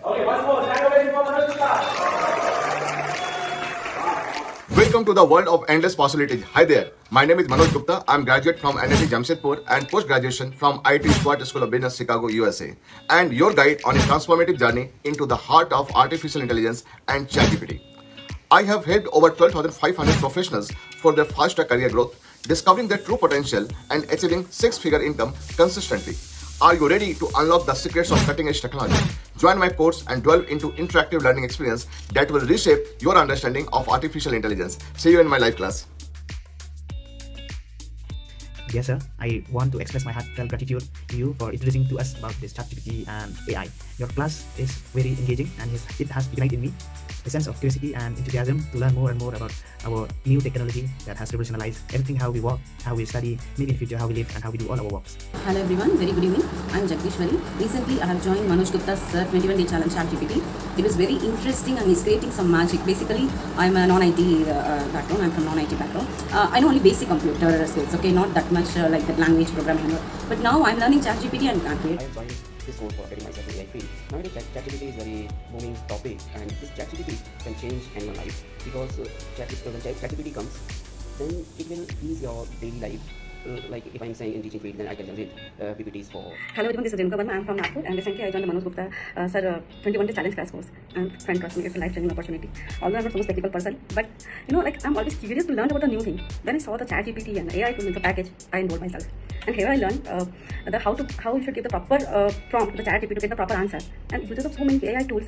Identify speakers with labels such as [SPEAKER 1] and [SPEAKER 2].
[SPEAKER 1] Okay, once more. Stand ovation for Manoj Gupta.
[SPEAKER 2] Welcome to the world of endless possibilities. Hi there, my name is Manoj Gupta. I'm graduate from NIT Jamshedpur and post-graduation from IIT Schwartz School of Business, Chicago, USA. And your guide on a transformative journey into the heart of artificial intelligence and ChatGPT. I have helped over 12,500 professionals for their faster career growth, discovering their true potential and achieving six-figure income consistently. Are you ready to unlock the secrets of cutting-edge technology? Join my course and delve into interactive learning experience that will reshape your understanding of artificial intelligence. See you in my live class.
[SPEAKER 3] Dear sir, I want to express my heartfelt gratitude to you for introducing to us about this ChatGPT and AI. Your class is very engaging and it has ignited in me a sense of curiosity and enthusiasm to learn more and more about our new technology that has revolutionized everything, how we work, how we study, maybe in the future how we live and how we do all our works.
[SPEAKER 4] Hello everyone, very good evening. I'm Jagdishwari. Recently I have joined Manoj Gupta's 21-day challenge ChatGPT. It was very interesting and he's creating some magic. Basically, I'm a non-IT background. I'm from non-IT background. I know only basic computer skills, okay, not that much like the language programming. But now I'm learning ChatGPT and can't wait.
[SPEAKER 5] I have joined this course for getting myself in the AI field. Nowadays, ChatGPT is very booming topic, and this ChatGPT can change anyone's life because when ChatGPT comes, then it will ease your daily life. Like if I'm saying in teaching field, then I can generate PPTs for.
[SPEAKER 4] Hello everyone, this is Renuka Verma. I'm from Nagpur and recently I joined the Manoj Gupta 21-day challenge class course. And friend trust me, it's a life-changing opportunity. Although I'm not so much technical person, but you know, like I'm always curious to learn about a new thing. Then I saw the ChatGPT and AI tool in the package. I enrolled myself, and here I learned how you should give the proper prompt to the ChatGPT to get the proper answer, and uses of so many AI tools.